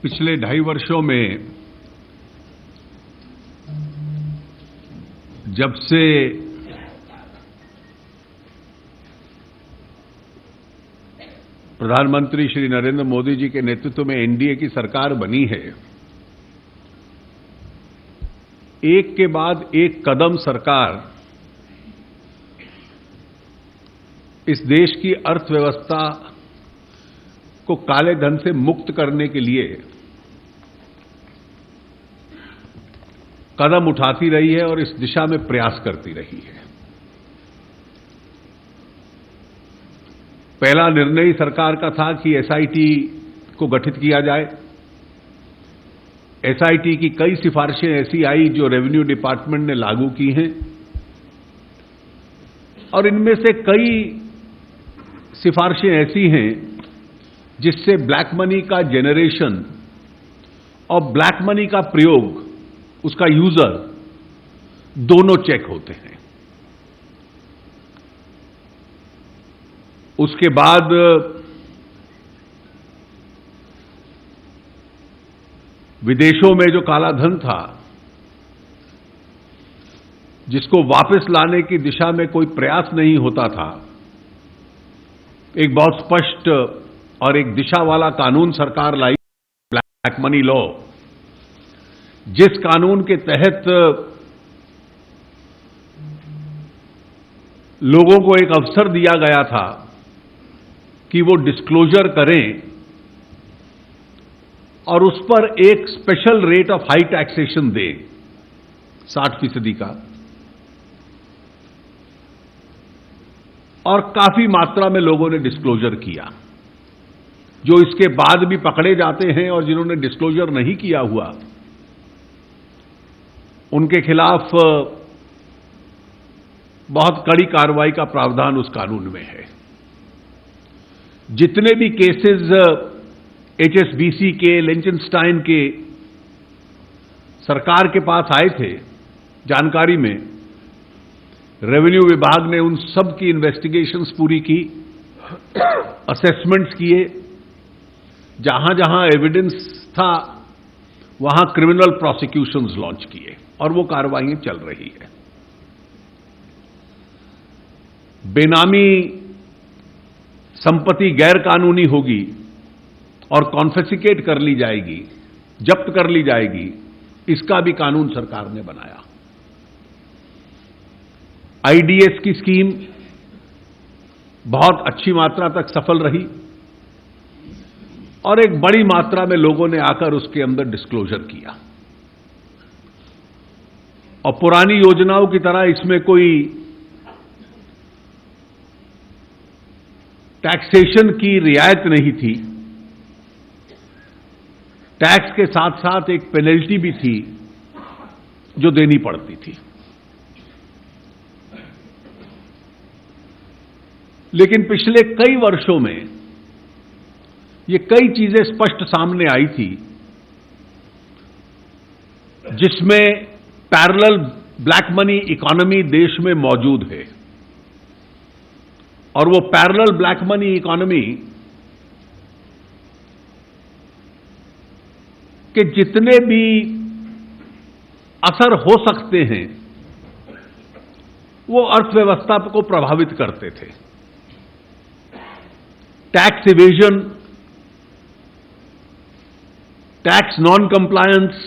पिछले 2.5 वर्षों में जब से प्रधानमंत्री श्री नरेंद्र मोदी जी के नेतृत्व में एनडीए की सरकार बनी है, एक के बाद एक कदम सरकार इस देश की अर्थव्यवस्था को काले धन से मुक्त करने के लिए कदम उठाती रही है और इस दिशा में प्रयास करती रही है। पहला निर्णय ही सरकार का था कि एसआईटी को गठित किया जाए। एसआईटी की कई सिफारिशें ऐसी आई जो रेवेन्यू डिपार्टमेंट ने लागू की हैं और इनमें से कई सिफारिशें ऐसी हैं जिससे ब्लैक मनी का जेनरेशन और ब्लैक मनी का प्रयोग, उसका यूजर, दोनों चेक होते हैं। उसके बाद विदेशों में जो काला धन था, जिसको वापस लाने की दिशा में कोई प्रयास नहीं होता था, एक बहुत स्पष्ट और एक दिशा वाला कानून सरकार लाई, ब्लैक मनी लॉ, जिस कानून के तहत लोगों को एक अवसर दिया गया था कि वो डिस्क्लोजर करें और उस पर एक special rate of high taxation दें 60% का, और काफी मात्रा में लोगों ने डिस्क्लोजर किया। जो इसके बाद भी पकड़े जाते हैं और जिन्होंने डिस्क्लोजर नहीं किया हुआ, उनके खिलाफ बहुत कड़ी कार्रवाई का प्रावधान उस कानून में है। जितने भी केसेस एचएसबीसी के, लिंचनस्टाइन के सरकार के पास आए थे जानकारी में, रेवेन्यू विभाग ने उन सब की इन्वेस्टिगेशंस पूरी की, असेसमेंट्स किए, जहां जहां एविडेंस था वहां क्रिमिनल प्रोसिक्यूशंस लॉन्च किए और वो कार्रवाई चल रही है। बेनामी संपत्ति गैर कानूनी होगी और कॉन्फिस्केट कर ली जाएगी, जब्त कर ली जाएगी, इसका भी कानून सरकार ने बनाया। आईडीएस की स्कीम बहुत अच्छी मात्रा तक सफल रही और एक बड़ी मात्रा में लोगों ने आकर उसके अंदर डिस्क्लोजर किया। और पुरानी योजनाओं की तरह इसमें कोई टैक्सेशन की रियायत नहीं थी। टैक्स के साथ साथ एक पेनल्टी भी थी जो देनी पड़ती थी। लेकिन पिछले कई वर्षों में ये कई चीजें स्पष्ट सामने आई थी जिसमें पैरेलल ब्लैक मनी इकोनॉमी देश में मौजूद है। और वो पैरेलल ब्लैक मनी इकोनॉमी के जितने भी असर हो सकते हैं वो अर्थव्यवस्था को प्रभावित करते थे। Tax evasion, tax non compliance,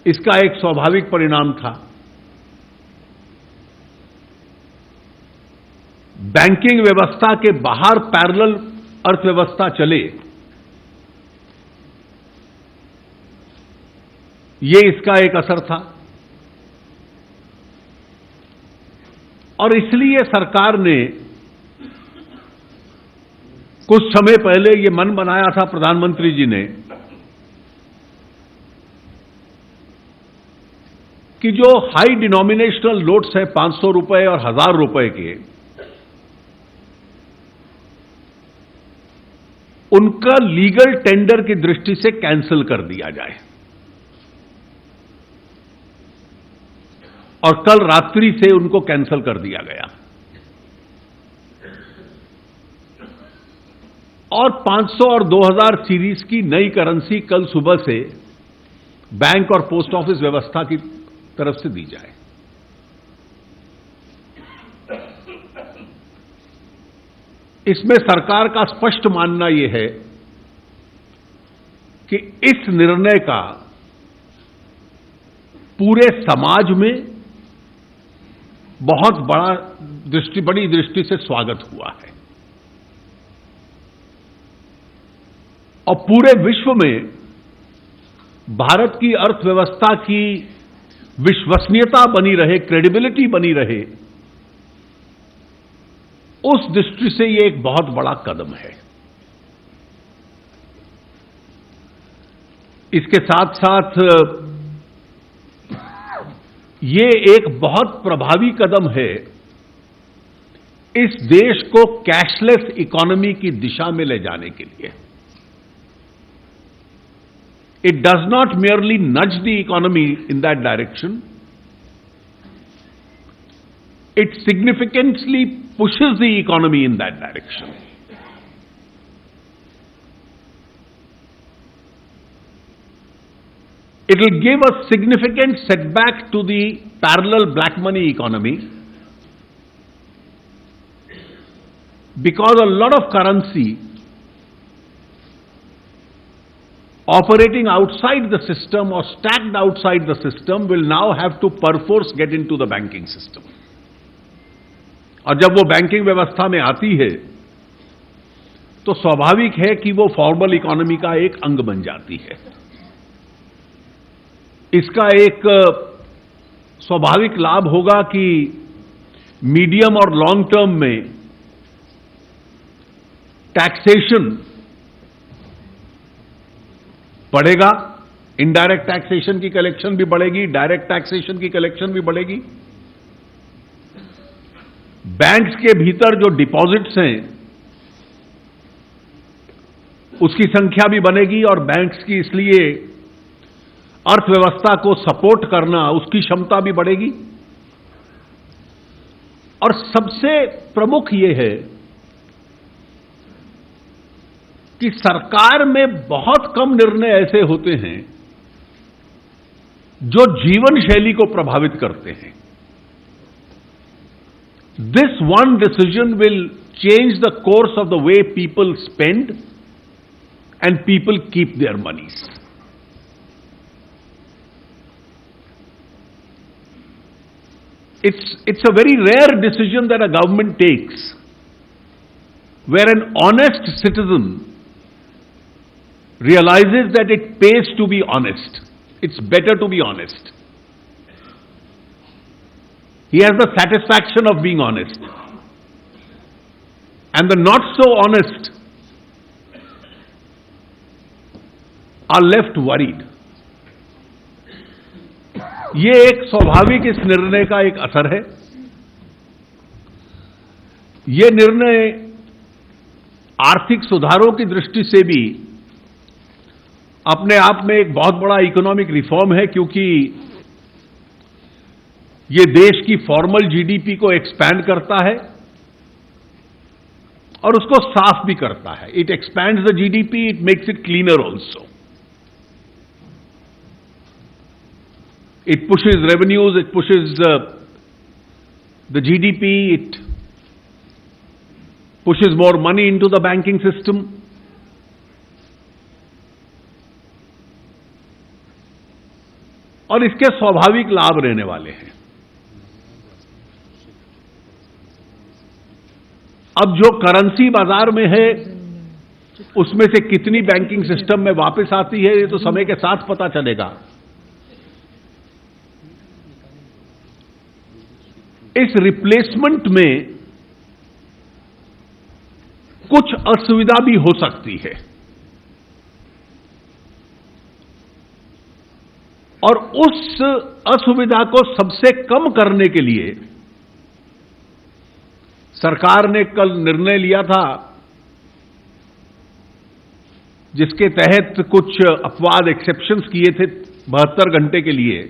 इसका एक स्वाभाविक परिणाम था। बैंकिंग व्यवस्था के बाहर पैरेलल अर्थव्यवस्था चले, ये इसका एक असर था। और इसलिए सरकार ने कुछ समय पहले ये मन बनाया था प्रधानमंत्री जी ने कि जो हाई डिनोमिनेशनल नोट्स हैं 500 रुपए और 1000 रुपए के, उनका लीगल टेंडर की दृष्टि से कैंसिल कर दिया जाए। और कल रात्रि से उनको कैंसिल कर दिया गया। और 500 और 2000 सीरीज की नई करेंसी कल सुबह से बैंक और पोस्ट ऑफिस व्यवस्था की तरफ से दी जाए। इसमें सरकार का स्पष्ट मानना यह है कि इस निर्णय का पूरे समाज में बहुत बड़ी दृष्टि से स्वागत हुआ है और पूरे विश्व में भारत की अर्थव्यवस्था की विश्वसनीयता बनी रहे, क्रेडिबिलिटी बनी रहे, उस दृष्टि से यह एक बहुत बड़ा कदम है। इसके साथ साथ ये एक बहुत प्रभावी कदम है इस देश को कैशलेस इकोनॉमी की दिशा में ले जाने के लिए। It does not merely nudge the economy in that direction. It significantly pushes the economy in that direction. It will give a significant setback to the parallel black money economy because a lot of currency operating outside the system or stacked outside the system will now have to perforce get into the banking system. और जब वो banking व्यवस्था में आती है तो स्वाभाविक है कि वो फॉर्मल इकोनॉमी का एक अंग बन जाती है। इसका एक स्वाभाविक लाभ होगा कि मीडियम और लॉन्ग टर्म में टैक्सेशन बढ़ेगा, इनडायरेक्ट टैक्सेशन की कलेक्शन भी बढ़ेगी, डायरेक्ट टैक्सेशन की कलेक्शन भी बढ़ेगी। बैंक्स के भीतर जो डिपॉजिट्स हैं उसकी संख्या भी बनेगी और बैंक्स की इसलिए अर्थव्यवस्था को सपोर्ट करना, उसकी क्षमता भी बढ़ेगी। और सबसे प्रमुख यह है कि सरकार में बहुत कम निर्णय ऐसे होते हैं जो जीवन शैली को प्रभावित करते हैं। This one decision will change the course of the way people spend and people keep their moneys. It's a very rare decision that a government takes where an honest citizen realizes that it pays to be honest. It's better to be honest. He has the satisfaction of being honest. And the not so honest are left worried. ये एक स्वाभाविक इस निर्णय का एक असर है। ये निर्णय आर्थिक सुधारों की दृष्टि से भी अपने आप में एक बहुत बड़ा इकोनॉमिक रिफॉर्म है, क्योंकि ये देश की फॉर्मल जीडीपी को एक्सपैंड करता है और उसको साफ भी करता है। It expands the GDP, it makes it cleaner also. It pushes revenues, it pushes the GDP, it pushes more money into the banking system. और इसके स्वाभाविक लाभ रहने वाले हैं। अब जो करेंसी बाजार में है उसमें से कितनी बैंकिंग सिस्टम में वापस आती है ये तो समय के साथ पता चलेगा। इस रिप्लेसमेंट में कुछ असुविधा भी हो सकती है और उस असुविधा को सबसे कम करने के लिए सरकार ने कल निर्णय लिया था, जिसके तहत कुछ अपवाद एक्सेप्शंस किए थे 72 घंटे के लिए।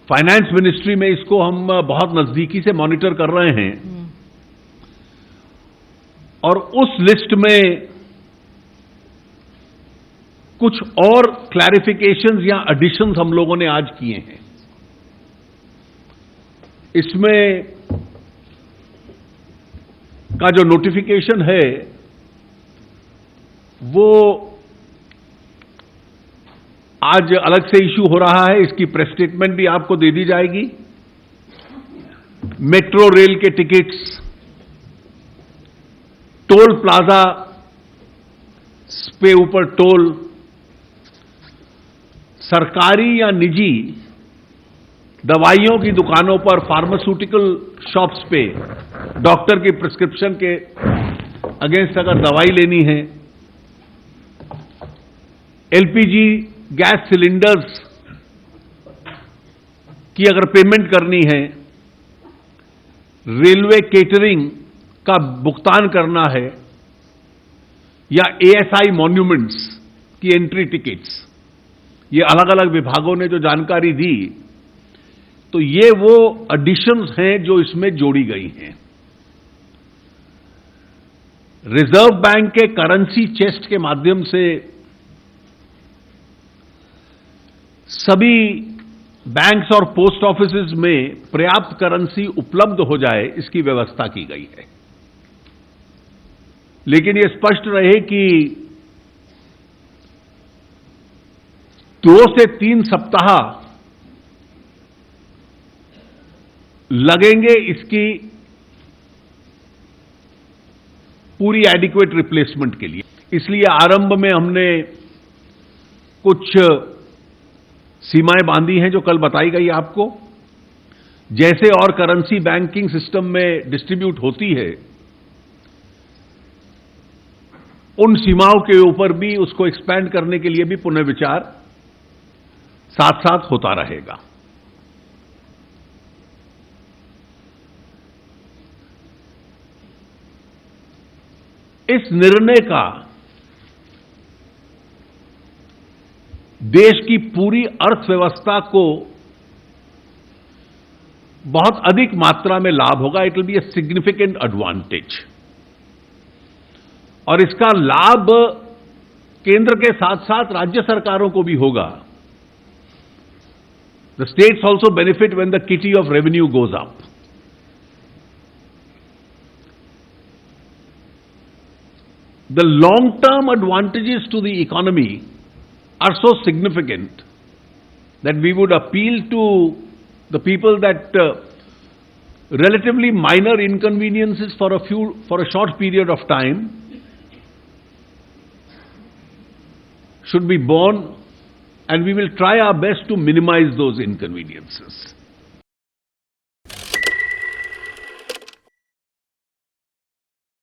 फाइनेंस मिनिस्ट्री में इसको हम बहुत नजदीकी से मॉनिटर कर रहे हैं और उस लिस्ट में कुछ और क्लैरिफिकेशंस या एडिशंस हम लोगों ने आज किए हैं। इसमें का जो नोटिफिकेशन है वो आज अलग से इशू हो रहा है, इसकी प्रेस स्टेटमेंट भी आपको दे दी जाएगी। मेट्रो रेल के टिकट्स, टोल प्लाजा पे ऊपर टोल, सरकारी या निजी दवाइयों की दुकानों पर, फार्मास्यूटिकल शॉप्स पे डॉक्टर की प्रिस्क्रिप्शन के अगेंस्ट अगर दवाई लेनी है, एलपीजी गैस सिलेंडर्स की अगर पेमेंट करनी है, रेलवे केटरिंग का भुगतान करना है, या एएसआई मॉन्यूमेंट्स की एंट्री टिकट्स, ये अलग अलग विभागों ने जो जानकारी दी, तो ये वो एडिशंस हैं जो इसमें जोड़ी गई हैं। रिजर्व बैंक के करेंसी चेस्ट के माध्यम से सभी बैंक्स और पोस्ट ऑफिसेज में पर्याप्त करेंसी उपलब्ध हो जाए, इसकी व्यवस्था की गई है। लेकिन यह स्पष्ट रहे कि 2 से 3 सप्ताह लगेंगे इसकी पूरी एडिक्वेट रिप्लेसमेंट के लिए। इसलिए आरंभ में हमने कुछ सीमाएं बांधी हैं जो कल बताई गई आपको। जैसे और करेंसी बैंकिंग सिस्टम में डिस्ट्रीब्यूट होती है, उन सीमाओं के ऊपर भी उसको एक्सपैंड करने के लिए भी पुनर्विचार साथ साथ होता रहेगा। इस निर्णय का देश की पूरी अर्थव्यवस्था को बहुत अधिक मात्रा में लाभ होगा। It will be a significant advantage. और इसका लाभ केंद्र के साथ साथ राज्य सरकारों को भी होगा। The states also benefit when the kitty of revenue goes up. The long-term advantages to the economy are so significant that we would appeal to the people that relatively minor inconveniences for a short period of time should be borne, and we will try our best to minimize those inconveniences.